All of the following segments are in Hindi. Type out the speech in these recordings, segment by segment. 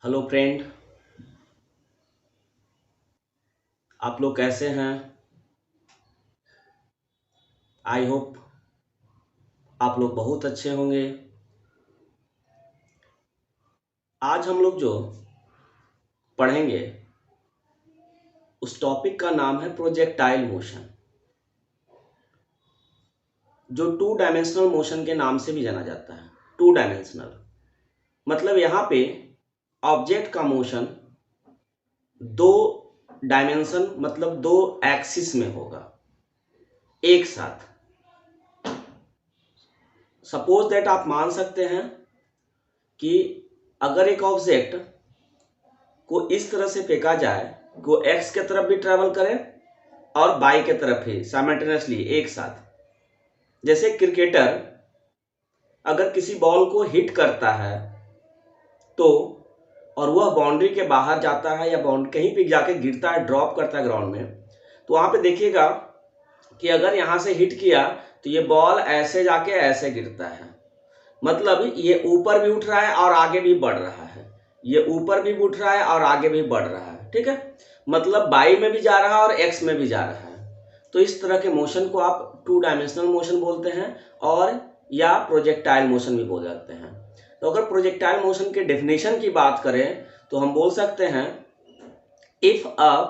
Hello friend. आप लोग कैसे हैं? आई होप आप लोग बहुत अच्छे होंगे। आज हम लोग जो पढ़ेंगे उस टॉपिक का नाम है प्रोजेक्टाइल मोशन, जो टू डायमेंशनल मोशन के नाम से भी जाना जाता है। टू डायमेंशनल मतलब यहाँ पे ऑब्जेक्ट का मोशन दो डायमेंशन मतलब दो एक्सिस में होगा एक साथ। सपोज दैट आप मान सकते हैं कि अगर एक ऑब्जेक्ट को इस तरह से फेंका जाए कि वो एक्स के तरफ भी ट्रेवल करे और बाई के तरफ ही साइमल्टेनियसली एक साथ। जैसे क्रिकेटर अगर किसी बॉल को हिट करता है तो और वह बाउंड्री के बाहर जाता है या बाउंड्री कहीं पे जाके गिरता है, ड्रॉप करता है ग्राउंड में, तो वहां पे देखिएगा कि अगर यहां से हिट किया तो ये बॉल ऐसे जाके ऐसे गिरता है। मतलब ये ऊपर भी उठ रहा है और आगे भी बढ़ रहा है, ये ऊपर भी उठ रहा है और आगे भी बढ़ रहा है। ठीक है, मतलब बाई में भी जा रहा है और एक्स में भी जा रहा है। तो इस तरह के मोशन को आप टू डायमेंशनल मोशन बोलते हैं और या प्रोजेक्टाइल मोशन भी बोल जाते हैं। तो अगर प्रोजेक्टाइल मोशन के डेफिनेशन की बात करें तो हम बोल सकते हैं if a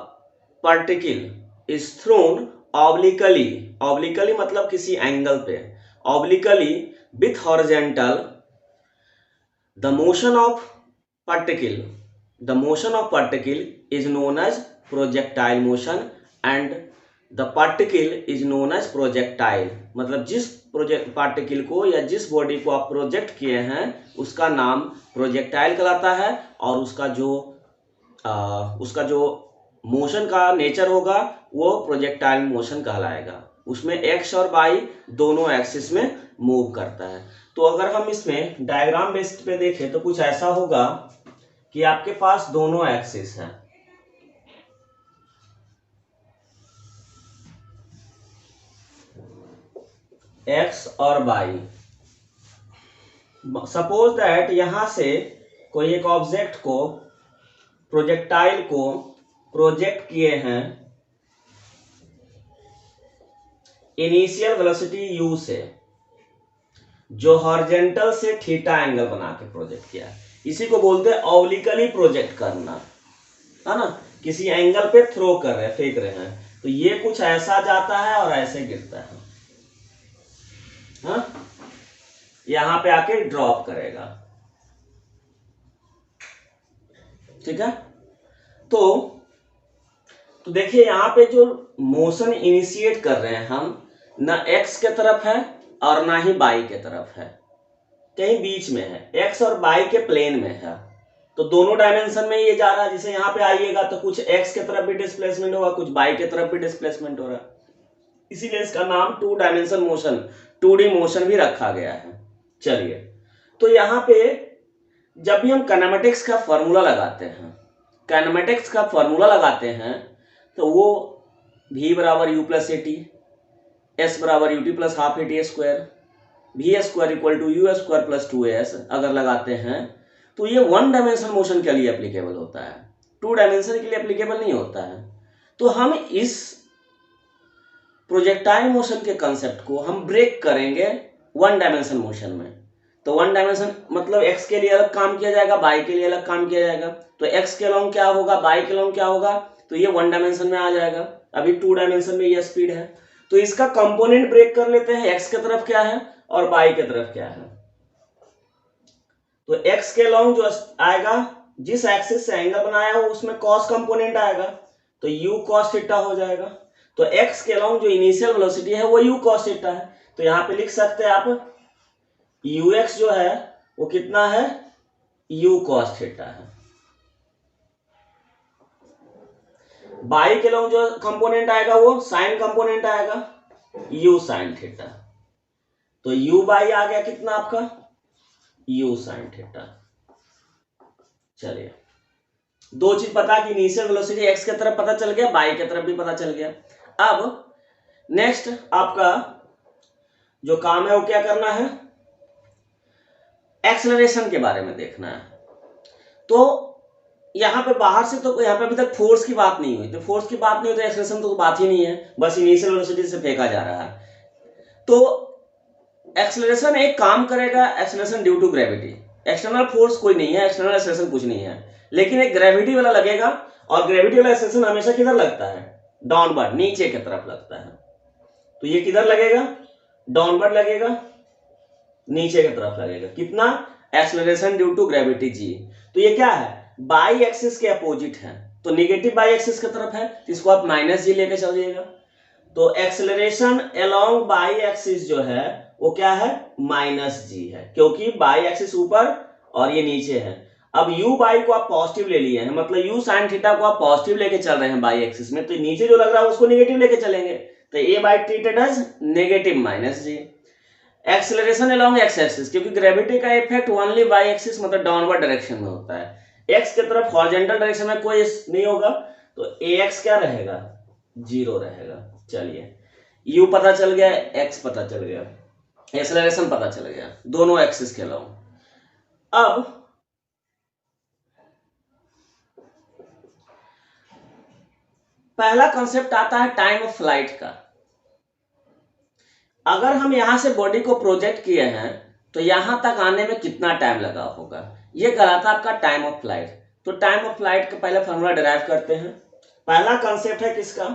particle is throne obliquely, obliquely मतलब किसी एंगल पे, obliquely with horizontal, the motion of particle the motion of particle is known as projectile motion and the particle is known as projectile। मतलब जिस प्रोजेक्ट पार्टिकल को या जिस बॉडी को आप प्रोजेक्ट किए हैं उसका नाम प्रोजेक्टाइल कहलाता है और उसका जो मोशन का नेचर होगा वो प्रोजेक्टाइल मोशन कहलाएगा। उसमें एक्स और वाई दोनों एक्सिस में मूव करता है। तो अगर हम इसमें डायग्राम बेस्ड पे देखें तो कुछ ऐसा होगा कि आपके पास दोनों एक्सिस है, एक्स और वाई। सपोज दैट यहां से कोई एक ऑब्जेक्ट को, प्रोजेक्टाइल को प्रोजेक्ट किए हैं इनिशियल वेलोसिटी u से, जो हॉरिजेंटल से थीटा एंगल बना के प्रोजेक्ट किया है। इसी को बोलते हैं ऑब्लिकली प्रोजेक्ट करना, है ना। किसी एंगल पे थ्रो कर रहे हैं, फेंक रहे हैं, तो ये कुछ ऐसा जाता है और ऐसे गिरता है, हाँ? यहां पे आके ड्रॉप करेगा। ठीक है, तो देखिए यहां पे जो मोशन इनिशिएट कर रहे हैं हम, ना एक्स के तरफ है और ना ही बाई के तरफ है, कहीं बीच में है, एक्स और बाई के प्लेन में है। तो दोनों डायमेंशन में ये जा रहा है। जैसे यहाँ पे आइएगा तो कुछ एक्स के तरफ भी डिस्प्लेसमेंट होगा, कुछ बाई के तरफ भी डिस्प्लेसमेंट हो रहा है, इसीलिए इसका नाम to dimension motion, 2D motion भी रखा गया है। चलिए, तो यहाँ पे जब भी हम काइनेमेटिक्स का फॉर्मूला लगाते हैं, काइनेमेटिक्स का फॉर्मूला लगाते हैं तो वो v बराबर u plus a t, s बराबर u t plus half a t square, v square equal to u square plus 2as अगर लगाते हैं तो ये वन डायमेंशन मोशन के लिए एप्लीकेबल होता है, टू डायमेंशन के लिए एप्लीकेबल नहीं होता है। तो हम इस प्रोजेक्टाइल मोशन के कंसेप्ट को हम ब्रेक करेंगे वन डायमेंशन मोशन में। तो वन डायमेंशन मतलब एक्स के लिए अलग काम किया जाएगा, बाई के लिए अलग काम किया जाएगा। तो एक्स के अलोंग क्या होगा, बाई के अलोंग क्या होगा, तो ये वन डायमेंशन में आ जाएगा। अभी टू डायमेंशन में ये स्पीड है, तो इसका कंपोनेंट ब्रेक कर लेते हैं, एक्स की तरफ क्या है और बाई की तरफ क्या है। तो एक्स के अलोंग जो आएगा, जिस एक्सिस से एंगल बनाया हो उसमें कॉस कंपोनेंट आएगा, तो यू कॉस थीटा हो जाएगा। तो एक्स के अलोंग जो इनिशियल वेलोसिटी है वो यू कॉस थीटा है। तो यहां पे लिख सकते हैं आप यू एक्स जो है वो कितना है, यू कॉस थीटा है। बाई के अलोंग जो कंपोनेंट आएगा वो साइन कंपोनेंट आएगा, यू साइन थीटा। तो यू बाई आ गया कितना आपका, यू साइन थीटा। चलिए, दो चीज पता कि इनिशियल वेलोसिटी एक्स की तरफ पता चल गया, बाई की तरफ भी पता चल गया। अब नेक्स्ट आपका जो काम है वो क्या करना है, एक्सेलरेशन के बारे में देखना है। तो यहाँ पे बाहर से तो यहाँ पे अभी तक फोर्स की बात नहीं हुई, तो फोर्स की बात नहीं हुई तो एक्सेलरेशन तो बात ही नहीं है, बस इनिशियल वेलोसिटी से फेंका जा रहा है। तो एक्सेलरेशन एक काम करेगा, acceleration due to gravity, external force कोई नहीं है, एक्सटर्नल एक्सेलरेशन कुछ नहीं है, लेकिन एक ग्रेविटी वाला लगेगा, और ग्रेविटी वाला एक्सेलरेशन हमेशा किधर लगता है, डाउनवर्ड, नीचे की तरफ लगता है। तो ये किधर लगेगा, डाउनवर्ड लगेगा, नीचे की तरफ लगेगा। कितना, acceleration due to gravity G. तो ये क्या है, बाई एक्सिस के अपोजिट है, तो निगेटिव बाई एक्सिस की तरफ है, तो इसको आप माइनस जी लेके चलिएगा। तो एक्सेलरेशन अलोंग बाई एक्सिस जो है वो क्या है, माइनस जी है, क्योंकि बाई एक्सिस ऊपर और ये नीचे है। अब u बाई को आप पॉजिटिव ले लिए हैं, मतलब u साइन थीटा को आप पॉजिटिव लेके चल रहे हैं बाई एक्सिस में, तो नीचे जो लग रहा है उसको नेगेटिव लेके चलेंगे, तो a y treated as negative minus g. Acceleration along x axis, क्योंकि ग्रेविटी का इफेक्ट ओनली बाई एक्सिस मतलब डाउनवर्ड डायरेक्शन में होता है, एक्स की तरफ हॉरिजॉन्टल डायरेक्शन में कोई नहीं होगा, तो ax क्या रहेगा, 0 रहेगा। चलिए u पता चल गया, x पता चल गया, एक्सेलरेशन पता चल गया, दोनों एक्सिस के अलाउंग। अब पहला कंसेप्ट आता है टाइम ऑफ फ्लाइट का। अगर हम यहां से बॉडी को प्रोजेक्ट किए हैं तो यहां तक आने में कितना टाइम लगा होगा, यह कहलाता है आपका टाइम ऑफ फ्लाइट। तो टाइम ऑफ फ्लाइट का पहले फॉर्मूला डिराइव करते हैं। पहला कंसेप्ट है किसका,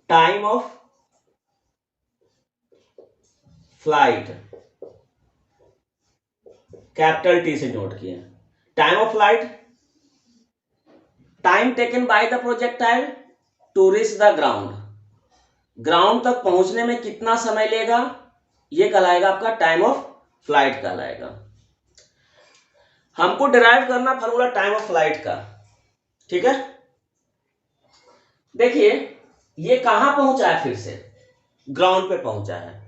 time of flight, capital T से नोट किए। Time of flight, time taken by the projectile to reach the ground, ground तक पहुंचने में कितना समय लेगा, यह कहलाएगा आपका टाइम ऑफ फ्लाइट कहलाएगा। हमको डिराइव करना फॉर्मूला टाइम ऑफ फ्लाइट का, ठीक है। देखिए ये कहां पहुंचा है, फिर से ग्राउंड पे पहुंचा है।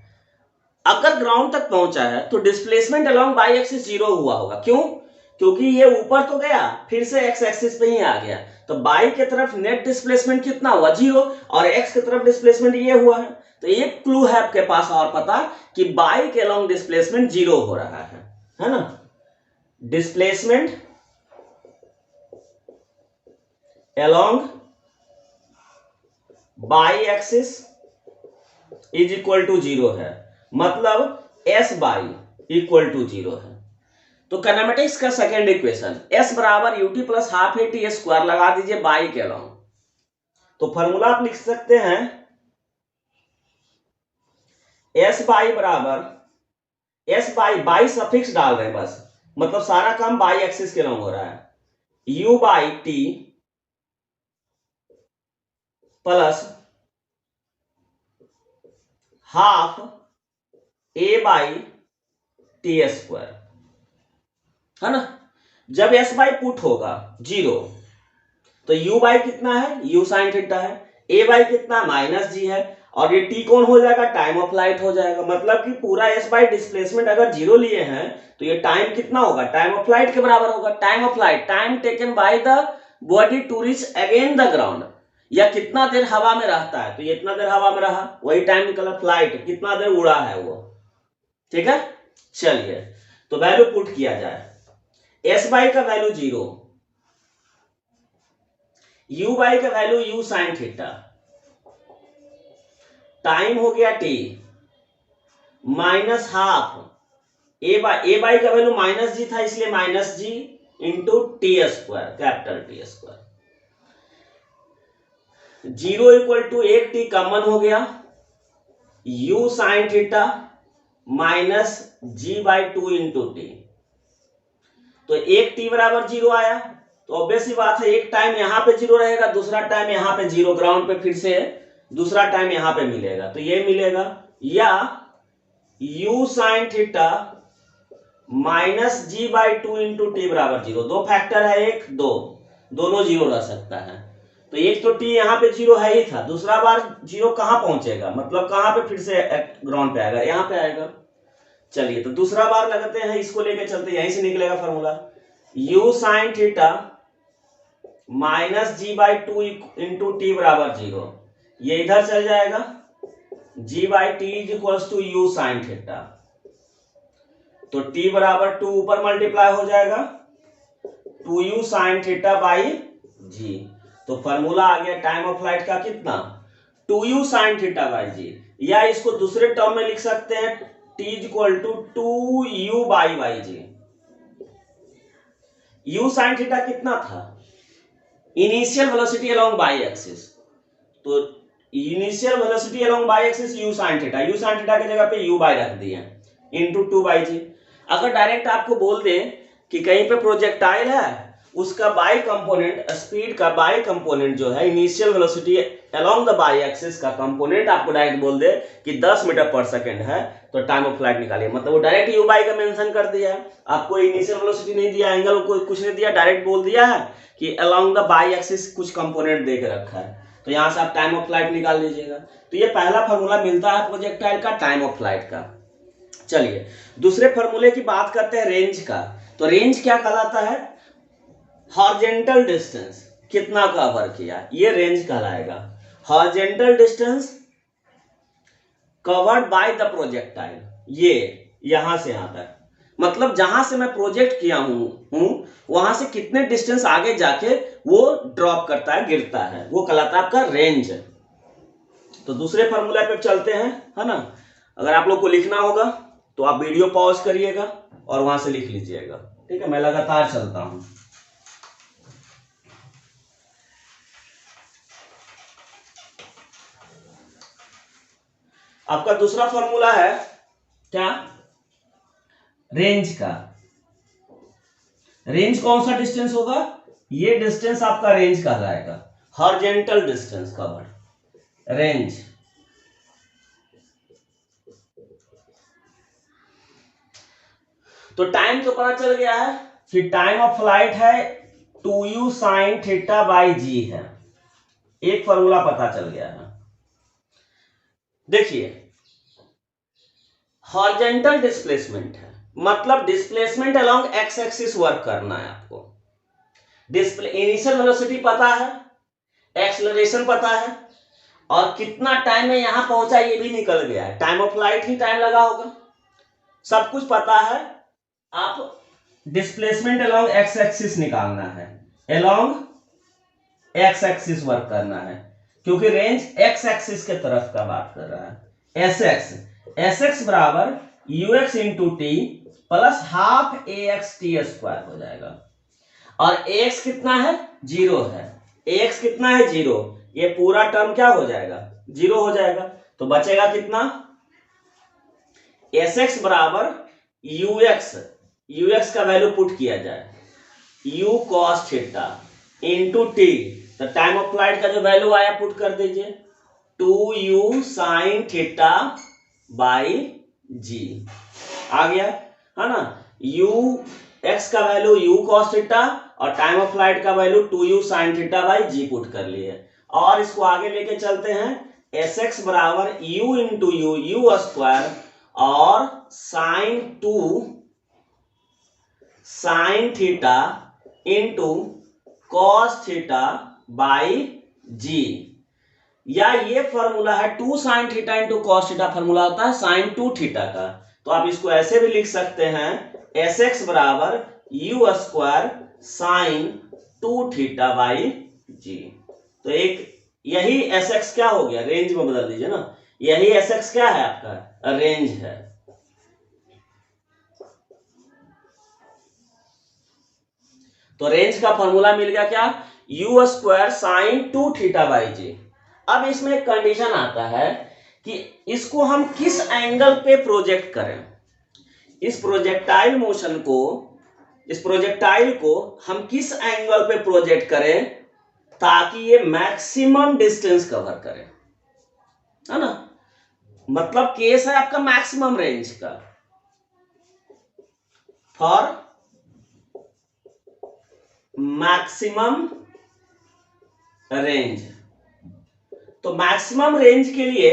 अगर ग्राउंड तक पहुंचा है तो डिस्प्लेसमेंट अलोंग बाई एक्सिस 0 हुआ होगा, क्यों, क्योंकि ये ऊपर तो गया फिर से एक्स एक्सिस पे ही आ गया, तो बाई की तरफ नेट डिस्प्लेसमेंट कितना हुआ, 0, और एक्स की तरफ डिस्प्लेसमेंट ये हुआ है। तो एक क्लू है आपके पास और पता कि बाई के अलोंग डिस्प्लेसमेंट 0 हो रहा है ना। Displacement along y axis is equal to 0 है, मतलब एस बाई इक्वल टू 0 है। तो काइनेमेटिक्स का सेकेंड इक्वेशन एस बराबर UT plus half a t square लगा दीजिए बाई के अलोंग। तो फॉर्मूला आप लिख सकते हैं एस बाई बराबर, एस बाई सफिक्स डाल रहे हैं बस, मतलब सारा काम बाई एक्सिस के अलोंग हो रहा है, you by T plus half a by T square, है ना। जब एस बाई पुट होगा 0 तो यू बाई कितना है, यू साइन थीटा है, ए बाई कितना माइनस जी है, और ये टी कौन हो जाएगा, टाइम ऑफ फ्लाइट हो जाएगा। मतलब कि पूरा एस बाई डिस्प्लेसमेंट अगर 0 लिए हैं तो ये टाइम कितना होगा, टाइम ऑफ फ्लाइट के बराबर होगा। Time of flight, time taken by the body to reach again the ground, या कितना देर हवा में रहता है, तो ये इतना देर हवा में रहा, वही टाइम निकला। फ्लाइट कितना देर उड़ा है वो, ठीक है। चलिए तो वैल्यू पुट किया जाए, एस बाई का वैल्यू 0, यू बाई का value u sine theta, time हो गया T, minus half a y का वैल्यू माइनस जी था इसलिए minus g into T square, capital T square. 0 equal to 1 T common हो गया, u sine theta minus g by 2 into T, तो 1 टी बराबर 0 आया। तो ऑब्वियस सी बात है एक टाइम यहां पे 0 रहेगा, दूसरा टाइम यहां पे 0, ग्राउंड पे फिर से दूसरा टाइम यहां पे मिलेगा, तो ये मिलेगा, या u sine theta minus g by 2 into T बराबर 0। दो फैक्टर है, एक दो, दोनों 0 रह सकता है। तो एक तो t यहाँ पे 0 है ही था, दूसरा बार 0 कहां पहुंचेगा, मतलब कहां पे फिर से ग्राउंड पे आएगा, यहां पे आएगा। चलिए तो दूसरा बार लगाते हैं, इसको लेके चलते, यहीं से निकलेगा formula, u sine theta minus g by 2 into T बराबर 0, ये इधर चल जाएगा, g by t is equal to u sine theta, तो t बराबर 2 ऊपर मल्टीप्लाई हो जाएगा, 2u sine theta by g. तो फॉर्मूला आ गया टाइम ऑफ फ्लाइट का कितना, 2u sine theta by g. या इसको दूसरे टर्म में लिख सकते हैं t equal to 2u by g. u sine theta कितना था, initial velocity along y axis, तो initial velocity along y axis u sine theta, u sine theta की जगह पे u बाई रख दिए इंटू 2 बाई जी। अगर डायरेक्ट आपको बोल दें कि कहीं पे प्रोजेक्टाइल है, उसका बाई कंपोनेंट, स्पीड का बाई कंपोनेंट जो है initial velocity along the y axis का कंपोनेंट आपको डायरेक्ट बोल दे कि 10 मीटर पर सेकंड है, तो टाइम ऑफ फ्लाइट निकालिए। मतलब वो डायरेक्ट यू बाई का मेंशन कर दिया है, आपको इनिशियल वेलोसिटी नहीं दिया, एंगल को कुछ नहीं दिया, डायरेक्ट बोल दिया है कि अलोंग द बाई एक्सिस कुछ कंपोनेंट दे के रखा है, तो यहां से आप टाइम ऑफ फ्लाइट निकाल लीजिएगा। तो ये पहला फॉर्मूला मिलता है प्रोजेक्टाइल का टाइम ऑफ फ्लाइट का। चलिए दूसरे फॉर्मूले की बात करते हैं रेंज का। तो रेंज क्या कहलाता है, हॉरिजॉन्टल डिस्टेंस कितना कवर किया, ये रेंज कहलाएगा। Horizontal distance covered by the projectile, ये यहां से यहां तक, मतलब जहां से मैं प्रोजेक्ट किया हूं वहां से कितने डिस्टेंस आगे जाके वो ड्रॉप करता है, गिरता है, वो कहलाता है आपका रेंज। तो दूसरे फॉर्मूला पे चलते हैं, है ना। अगर आप लोग को लिखना होगा तो आप वीडियो पॉज करिएगा और वहां से लिख लीजिएगा, ठीक है। मैं लगातार चलता हूं। आपका दूसरा फॉर्मूला है क्या, रेंज का। रेंज कौन सा डिस्टेंस होगा, ये डिस्टेंस आपका रेंज कहलाएगा, हॉरिजॉन्टल डिस्टेंस कवर्ड, रेंज। तो टाइम तो पता चल गया है कि टाइम ऑफ फ्लाइट है 2u साइन थीटा बाई जी है, एक फॉर्मूला पता चल गया है। देखिए हॉरिजॉन्टल डिस्प्लेसमेंट है, मतलब displacement along x axis work करना है आपको। इनिशियल वेलोसिटी पता है, एक्सेलरेशन पता है, और कितना टाइम में यहां पहुंचा ये भी निकल गया है, time of flight he time लगा होगा, सब कुछ पता है। आप डिस्प्लेसमेंट अलोंग एक्स एक्सिस निकालना है, अलोंग एक्स एक्सिस वर्क करना है, क्योंकि रेंज एक्स एक्सिस के तरफ का बात कर रहा है। एस एक्स बराबर u x into T plus half ए एक्स टी स्क्वायर हो जाएगा, और ए एक्स कितना है, 0 है, ए एक्स कितना है 0, ये पूरा टर्म क्या हो जाएगा, 0 हो जाएगा। तो बचेगा कितना, एस एक्स बराबर यू एक्स का वैल्यू पुट किया जाए, u cos theta into T, तो टाइम ऑफ फ्लाइट का जो वैल्यू आया पुट कर दीजिए, 2u sine theta by g आ गया, है ना। u x का वैल्यू u cos थीटा और टाइम ऑफ फ्लाइट का value 2u sine theta by g put कर लिए, और इसको आगे लेके चलते हैं, एस एक्स बराबर u इंटू यू स्क्वायर और sine theta into cos theta by g, या ये फॉर्मूला है 2 sine theta into cos theta, formula होता है साइन 2 थीटा का। तो आप इसको ऐसे भी लिख सकते हैं, एस एक्स बराबर u square sine 2 theta by g. तो एक यही एस एक्स क्या हो गया, रेंज में बदल दीजिए ना, यही एस एक्स क्या है आपका, रेंज है। तो रेंज का फॉर्मूला मिल गया क्या, u square sine 2 theta by g. अब इसमें एक कंडीशन आता है कि इसको हम किस एंगल पे प्रोजेक्ट करें, इस प्रोजेक्टाइल मोशन को, इस प्रोजेक्टाइल को हम किस एंगल पे प्रोजेक्ट करें ताकि ये मैक्सिमम डिस्टेंस कवर करे, है ना। मतलब केस है आपका मैक्सिमम रेंज का, फॉर मैक्सिमम रेंज। तो मैक्सिमम रेंज के लिए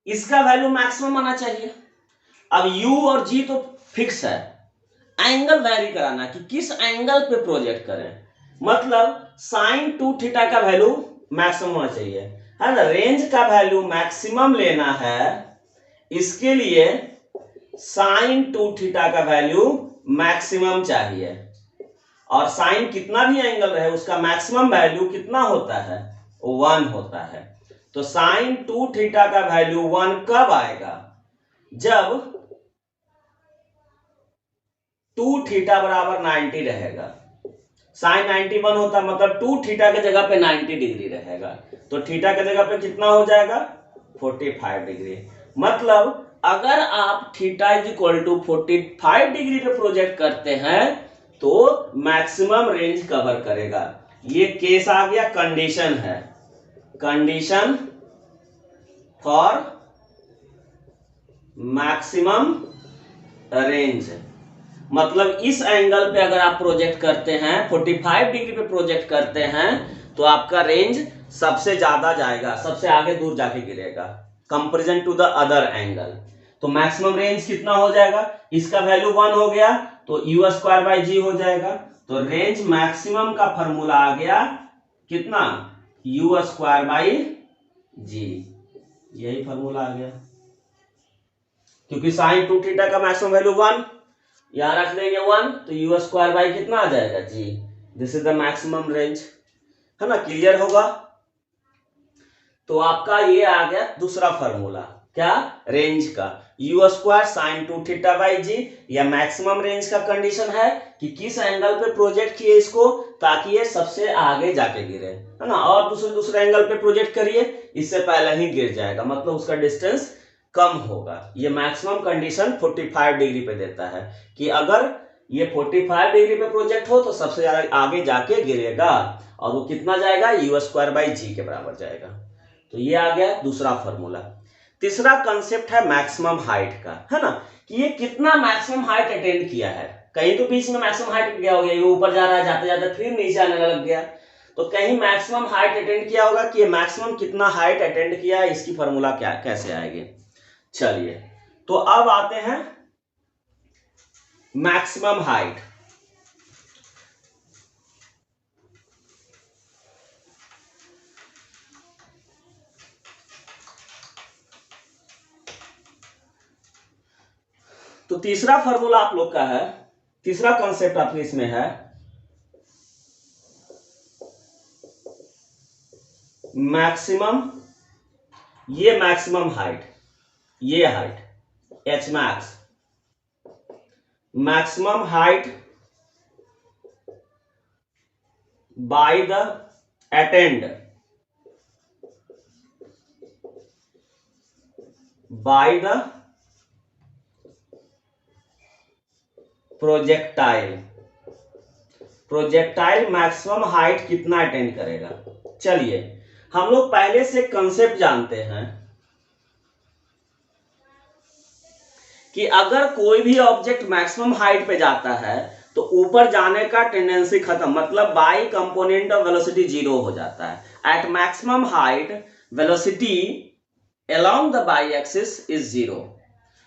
इसका वैल्यू मैक्सिमम आना चाहिए। अब u और g तो फिक्स है, एंगल वैरी कराना कि किस एंगल पे प्रोजेक्ट करें, मतलब साइन 2 थीटा का वैल्यू मैक्सिमम होना चाहिए, है ना। रेंज का वैल्यू मैक्सिमम लेना है, इसके लिए साइन 2 थीटा का वैल्यू मैक्सिमम चाहिए, और साइन कितना भी एंगल रहे उसका मैक्सिमम वैल्यू कितना होता है, 1 होता है। तो साइन 2 थीटा का वैल्यू 1 कब आएगा, जब 2 थीटा बराबर 90 रहेगा। साइन 91 होता है, मतलब 2 थीटा के जगह पे 90 डिग्री रहेगा, तो थीटा के जगह पे कितना हो जाएगा, 45 डिग्री। मतलब अगर आप theta is equal to 45 degree पे प्रोजेक्ट करते हैं तो मैक्सिमम रेंज कवर करेगा। ये केस आ गया, कंडीशन है, कंडीशन फॉर मैक्सिमम रेंज। मतलब इस एंगल पे अगर आप प्रोजेक्ट करते हैं, 45 डिग्री पे प्रोजेक्ट करते हैं, तो आपका रेंज सबसे ज्यादा जाएगा, सबसे आगे दूर जाके गिरेगा comparison to the other angle. तो मैक्सिमम रेंज कितना हो जाएगा, इसका वैल्यू 1 हो गया तो u स्क्वायर बाई जी हो जाएगा। तो रेंज मैक्सिमम का फॉर्मूला आ गया कितना, u स्क्वायर बाई जी, यही फॉर्मूला आ गया। क्योंकि साइन 2 थीटा का मैक्सिमम वैल्यू 1, यहां रख देंगे 1 तो u स्क्वायर बाई कितना आ जाएगा g, this is the maximum range, है ना, क्लियर होगा। तो आपका ये आ गया दूसरा फॉर्मूला, क्या, रेंज का, u square sine 2 theta by g. या मैक्सिमम रेंज का कंडीशन है कि किस एंगल पे प्रोजेक्ट किए इसको ताकि ये सबसे आगे जाके गिरे, है ना, और दूसरे एंगल पे प्रोजेक्ट करिए इससे पहले ही गिर जाएगा, मतलब उसका डिस्टेंस कम होगा। ये मैक्सिमम कंडीशन 45 डिग्री पे देता है कि अगर ये 45 डिग्री पे प्रोजेक्ट हो तो सबसे ज्यादा आगे जाके गिरेगा, और वो कितना जाएगा, u स्क्वायर बाई जी के बराबर जाएगा। तो ये आ गया दूसरा फॉर्मूला। तीसरा कंसेप्ट है मैक्सिमम हाइट का, है ना, कि ये कितना मैक्सिमम हाइट अटेंड किया है। कहीं तो बीच में मैक्सिमम हाइट गया हो गया, ये ऊपर जा रहा है, जाते जाते फिर नीचे आने लग गया, तो कहीं मैक्सिमम हाइट अटेंड किया होगा कि ये मैक्सिमम कितना हाइट अटेंड किया है, इसकी फॉर्मूला क्या कैसे आएगी। चलिए तो अब आते हैं मैक्सिमम हाइट। तो तीसरा फॉर्मूला आप लोग का है, तीसरा कॉन्सेप्ट आपके इसमें है मैक्सिमम, ये मैक्सिमम हाइट, ये height H max, maximum height by the attend, bye the projectile, projectile maximum height कितना अटेंड करेगा। चलिए हम लोग पहले से कंसेप्ट जानते हैं कि अगर कोई भी ऑब्जेक्ट मैक्सिमम हाइट पे जाता है तो ऊपर जाने का टेंडेंसी खत्म, मतलब बाई कंपोनेंट ऑफ वेलोसिटी 0 हो जाता है। At maximum height velocity along the y axis is 0,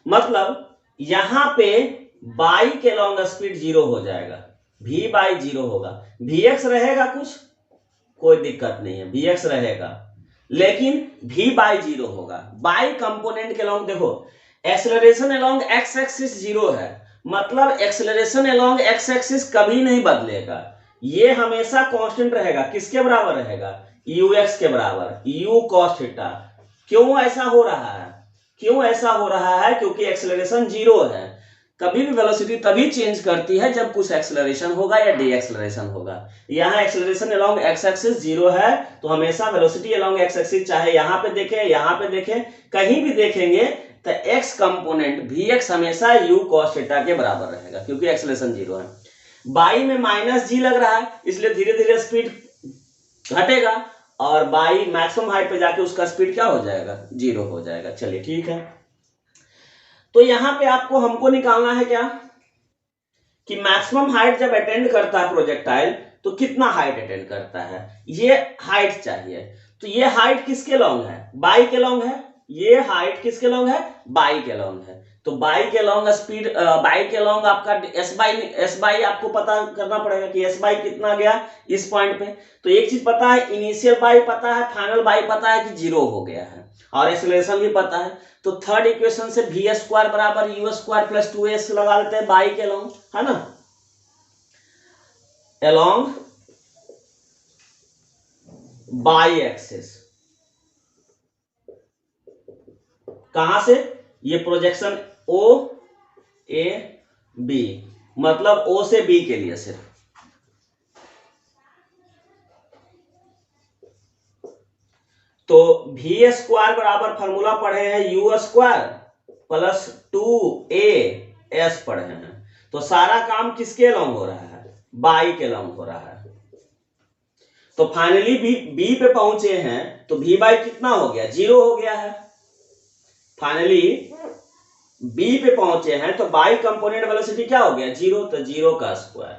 मतलब यहां पे बाई के अलोंग स्पीड 0 हो जाएगा, v बाई 0 होगा, vx रहेगा कुछ कोई दिक्कत नहीं है, vx रहेगा, लेकिन v बाई 0 होगा। बाई कंपोनेंट के अलोंग देखो, एक्सेलरेशन अलोंग एक्स एक्सिस 0 है, मतलब एक्सेलरेशन अलोंग एक्स एक्सिस कभी नहीं बदलेगा, ये हमेशा कांस्टेंट रहेगा, किसके बराबर रहेगा, ux के बराबर, u cos थीटा। क्यों ऐसा हो रहा है, क्यों ऐसा हो रहा है, क्योंकि एक्सेलरेशन 0 है। कभी भी वेलोसिटी तभी चेंज करती है जब कुछ एक्सेलरेशन होगा या डी एक्सेलरेशन होगा। यहाँ एक्सेलरेशन अलोंग एक्स एक्सिस 0 है तो हमेशा वेलोसिटी अलोंग एक्स एक्सिस, चाहे यहाँ पे देखें यहाँ पे देखें कहीं भी देखेंगे तो एक्स कंपोनेंट vx हमेशा u cos थीटा के बराबर रहेगा, क्योंकि एक्सेलरेशन 0 है। बाई में माइनस जी लग रहा है इसलिए धीरे धीरे स्पीड घटेगा, और बाई मैक्सिमम हाइट पे जाके उसका स्पीड क्या हो जाएगा, 0 हो जाएगा। चलिए ठीक है, तो यहां पे आपको हमको निकालना है क्या, कि मैक्सिमम हाइट जब अटेंड करता है प्रोजेक्टाइल तो कितना हाइट अटेंड करता है, ये हाइट चाहिए। तो ये हाइट किसके लॉन्ग है, बाई के लॉन्ग है, ये हाइट किसके लॉन्ग है, बाई के लॉन्ग है। तो बाई के लॉन्ग स्पीड, बाई के लॉन्ग आपका एस बाई आपको पता करना पड़ेगा कि एस बाई कितना गया इस पॉइंट पे। तो एक चीज पता है, इनिशियल बाई पता है, फाइनल बाई पता है कि 0 हो गया है, और एक्सेलरेशन भी पता है। तो थर्ड इक्वेशन से वी स्क्वायर बराबर यू स्क्वायर प्लस 2s लगा लेते हैं बाई के लॉन्ग, है ना, along y एक्सिस। कहां से? ये प्रोजेक्शन ओ ए बी, मतलब ओ से बी के लिए सिर्फ। तो वी स्क्वायर बराबर फॉर्मूला पढ़े हैं you square plus 2a s पढ़े हैं। तो सारा काम किसके अलॉन्ग हो रहा है? बाई के अलॉन्ग हो रहा है। तो फाइनली बी पे पहुंचे हैं तो वी बाई कितना हो गया? 0 हो गया है। फाइनली बी पे पहुंचे हैं तो बाई कंपोनेंट वेलोसिटी क्या हो गया? 0। तो 0 का स्क्वायर।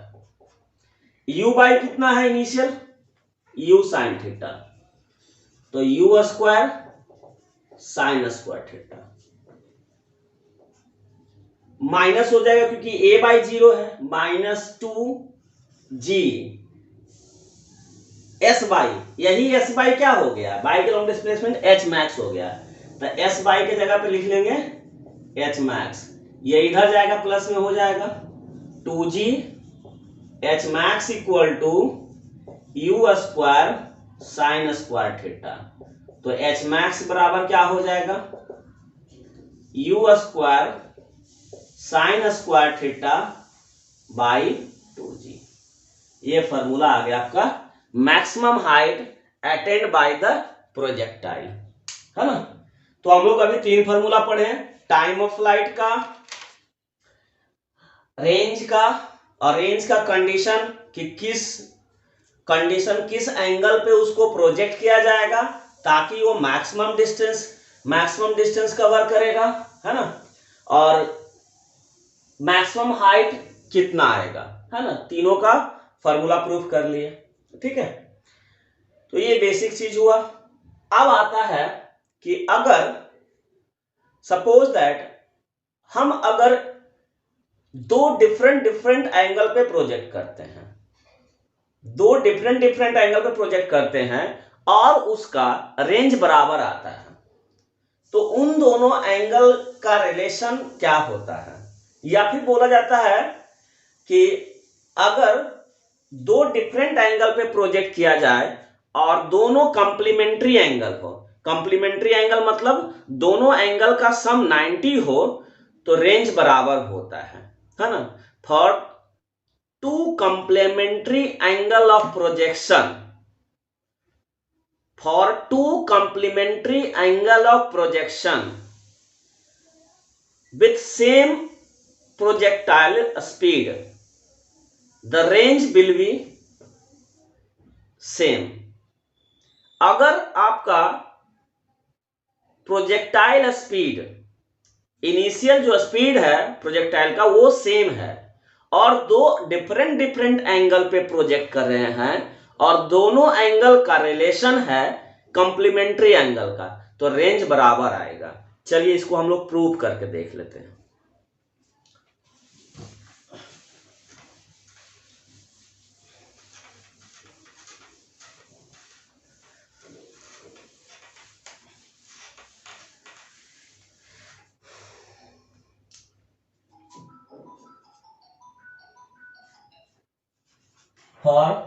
यू बाई कितना है इनिशियल? U sine theta. तो u square sine square theta minus हो जाएगा क्योंकि a बाई 0 है, -2g s बाई, यही s बाई क्या हो गया? बाई के लॉन्ग डिस्प्लेसमेंट h मैक्स हो गया। तो s बाई के जगह पे लिख लेंगे h मैक्स। ये इधर जाएगा प्लस में हो जाएगा 2g h max equal to u square sine square theta. तो h मैक्स बराबर क्या हो जाएगा? U square sine square theta by 2g। ये फॉर्मूला आ गया आपका maximum height attained by the projectile, है ना। तो हम लोग अभी 3 फॉर्मूला पढ़े हैं, टाइम ऑफ फ्लाइट का, रेंज का, और रेंज का कंडीशन कि किस एंगल पे उसको प्रोजेक्ट किया जाएगा ताकि वो मैक्सिमम डिस्टेंस कवर करेगा, है ना। और मैक्सिमम हाइट कितना आएगा, है ना। तीनों का फॉर्मूला प्रूफ कर लिए, ठीक है। तो ये बेसिक चीज हुआ। अब आता है कि अगर सपोज दैट हम अगर दो डिफरेंट एंगल पे प्रोजेक्ट करते हैं, और उसका रेंज बराबर आता है, तो उन दोनों एंगल का रिलेशन क्या होता है? या फिर बोला जाता है कि अगर दो डिफरेंट एंगल पे प्रोजेक्ट किया जाए और दोनों कंप्लीमेंट्री एंगल हो, कंप्लीमेंट्री एंगल मतलब दोनों एंगल का सम 90 हो, तो रेंज बराबर होता है ना। For two complementary angle of projection, with same projectile speed, the range will be same। अगर आपका प्रोजेक्टाइल स्पीड, इनिशियल जो स्पीड है प्रोजेक्टाइल का वो सेम है, और दो डिफरेंट एंगल पे प्रोजेक्ट कर रहे हैं और दोनों एंगल का रिलेशन है कंप्लीमेंट्री एंगल का, तो रेंज बराबर आएगा। चलिए इसको हम लोग प्रूव करके देख लेते हैं। For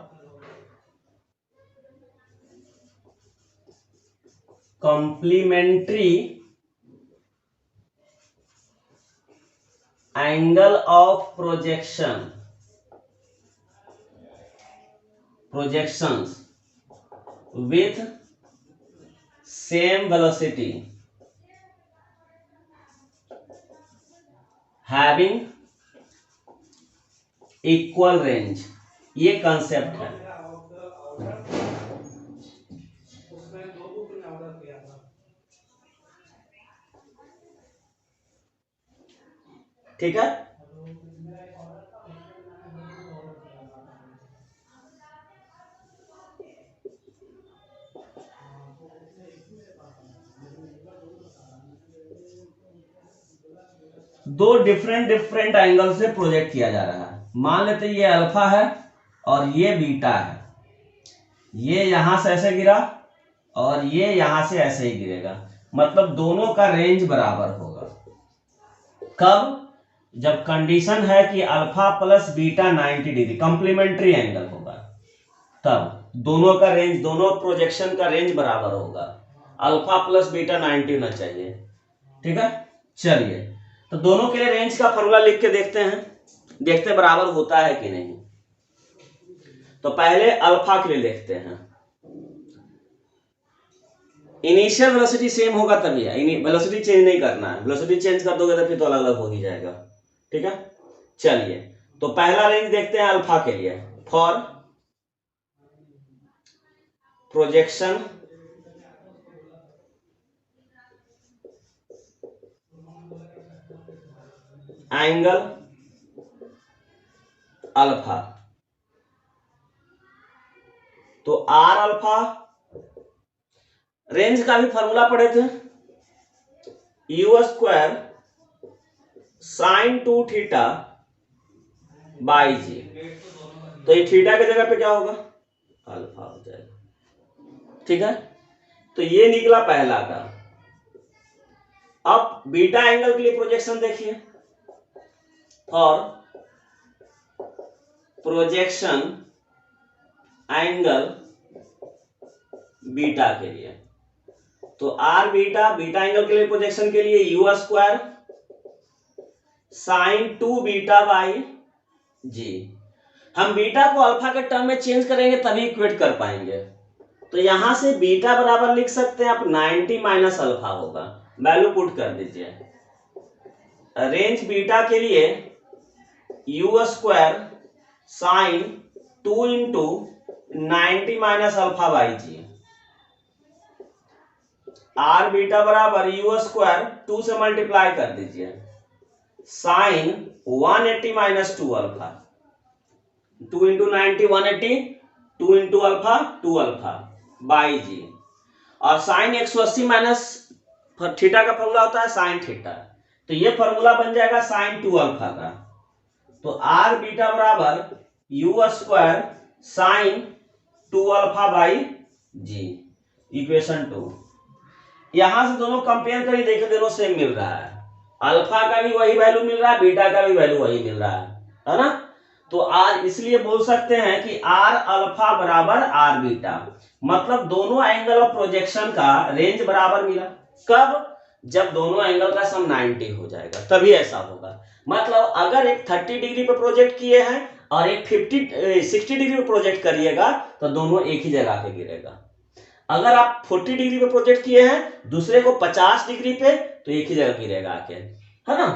complementary angle of projections with same velocity having equal range, ये कंसेप्ट है। ठीक है, दो डिफरेंट एंगल से प्रोजेक्ट किया जा रहा है। मान लेते ये अल्फा है और ये बीटा है, ये यहां से ऐसे गिरा और ये यहां से ऐसे ही गिरेगा, मतलब दोनों का रेंज बराबर होगा। कब? जब कंडीशन है कि alpha plus beta 90 degree complementary angle होगा, तब दोनों का रेंज, दोनों प्रोजेक्शन का रेंज बराबर होगा। अल्फा प्लस बीटा 90 होना चाहिए। ठीक है, चलिए तो दोनों के लिए रेंज का फॉर्मूला लिख के देखते हैं, देखते बराबर होता है कि नहीं। तो पहले अल्फा के लिए देखते हैं। इनिशियल वेलोसिटी सेम होगा तभी है, वेलोसिटी चेंज नहीं करना है, वेलोसिटी चेंज कर दोगे तो फिर तो अलग अलग हो ही जाएगा। ठीक है, चलिए तो पहला रेंज देखते हैं अल्फा के लिए। फॉर प्रोजेक्शन एंगल अल्फा, तो आर अल्फा, रेंज का भी फॉर्मूला पढ़े थे, u square sine 2 theta by g. तो ये थीटा की जगह पे क्या होगा, अल्फा हो जाएगा। ठीक है, तो ये निकला पहला का। अब बीटा एंगल के लिए प्रोजेक्शन देखिए, और प्रोजेक्शन एंगल बीटा के लिए, तो आर बीटा, बीटा एंगल के लिए प्रोजेक्शन के लिए u square sine 2 beta by g. हम बीटा को अल्फा के टर्म में चेंज करेंगे तभी इक्वेट कर पाएंगे। तो यहां से बीटा बराबर लिख सकते हैं आप 90 माइनस अल्फा होगा, वैल्यू पुट कर दीजिए। रेंज बीटा के लिए u square sine 2 into 90 minus alpha by g. R beta बराबर यू स्क्वायर 2 से मल्टीप्लाई कर दीजिए, sine 180 minus 2 alpha, 2 into 90 180, 2 into alpha 2 alpha by g. और साइन 180 माइनस थीटा का फॉर्मूला होता है साइन थीटा, तो ये फॉर्मूला बन जाएगा साइन 2 अल्फा का। तो आर बीटा बराबर u square sine 2 alpha by g, equation 2। यहां से दोनों कंपेयर करिए, देखिए दोनों सेम मिल रहा है, अल्फा का भी वही वैल्यू मिल रहा है, बीटा का भी वैल्यू वही मिल रहा है ना। तो आर, इसलिए बोल सकते हैं कि आर अल्फा बराबर आर बीटा, मतलब दोनों एंगल ऑफ प्रोजेक्शन का रेंज बराबर मिला। कब, जब दोनों एंगल का सम 90 हो जाएगा तभी ऐसा होगा। मतलब अगर एक 30 डिग्री पे प्रोजेक्ट किए हैं और एक 60 डिग्री पे प्रोजेक्ट करिएगा तो दोनों एक ही जगह पे गिरेगा। अगर आप 40 डिग्री पे प्रोजेक्ट किए हैं, दूसरे को 50 डिग्री पे, तो एक ही जगह गिरेगा आके, है ना।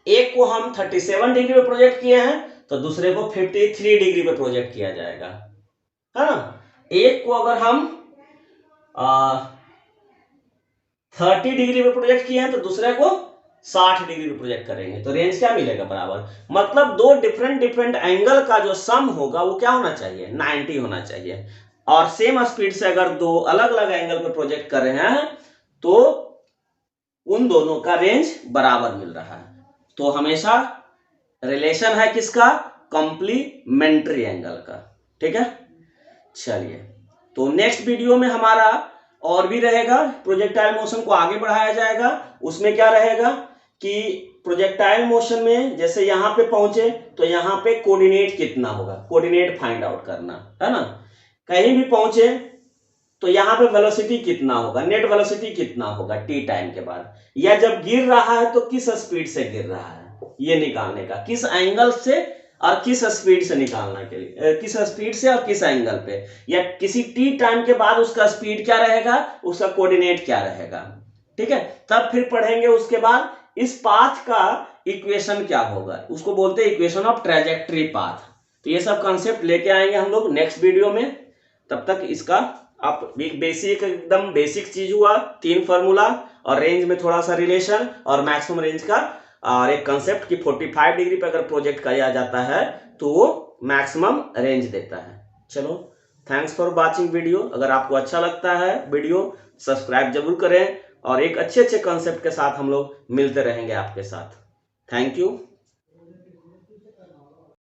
एक को हम 37 डिग्री पे प्रोजेक्ट किए हैं तो दूसरे को 53 डिग्री पे प्रोजेक्ट किया जाएगा, है ना। एक को अगर हम 30 डिग्री पे प्रोजेक्ट किए हैं तो दूसरे को 60 डिग्री पे प्रोजेक्ट करेंगे, तो रेंज क्या मिलेगा, बराबर। मतलब दो डिफरेंट एंगल का जो सम होगा वो क्या होना चाहिए, 90 होना चाहिए। और सेम स्पीड से अगर दो अलग अलग एंगल पे प्रोजेक्ट कर रहे हैं तो उन दोनों का रेंज बराबर मिल रहा है। तो हमेशा रिलेशन है किसका, कॉम्प्लीमेंट्री एंगल का। ठीक है, चलिए तो नेक्स्ट वीडियो में हमारा और भी रहेगा, प्रोजेक्टाइल मोशन को आगे बढ़ाया जाएगा। उसमें क्या रहेगा कि प्रोजेक्टाइल मोशन में जैसे यहां पे पहुंचे तो यहां पे कोऑर्डिनेट कितना होगा, कोऑर्डिनेट फाइंड आउट करना, है ना। कहीं भी पहुंचे तो यहां पे वेलोसिटी कितना होगा, नेट वेलोसिटी कितना होगा टी टाइम के बाद, या जब गिर रहा है तो किस स्पीड से गिर रहा है, ये निकालने का, किस एंगल से और किस स्पीड से निकालने के लिए, किस स्पीड से और किस एंगल पे, या किसी टी टाइम के बाद उसका स्पीड क्या रहेगा, उसका कोऑर्डिनेट क्या रहेगा। ठीक है, तब फिर पढ़ेंगे उसके बाद इस पाथ का इक्वेशन क्या होगा, उसको बोलते हैं इक्वेशन ऑफ ट्रेजेक्टरी पाथ। तो ये सब कॉन्सेप्ट लेके आएंगे हम लोग नेक्स्ट वीडियो में। तब तक इसका आप बेसिक, एकदम बेसिक चीज हुआ, 3 फार्मूला और रेंज में थोड़ा सा रिलेशन और मैक्सिमम रेंज का, और एक कंसेप्ट कि 45 डिग्री पर अगर प्रोजेक्ट किया जाता है तो वो मैक्सिमम रेंज देता है। चलो, थैंक्स फॉर वाचिंग वीडियो। अगर आपको अच्छा लगता है वीडियो, सब्सक्राइब जरूर करें, और एक अच्छे कंसेप्ट के साथ हम लोग मिलते रहेंगे आपके साथ। Thank you.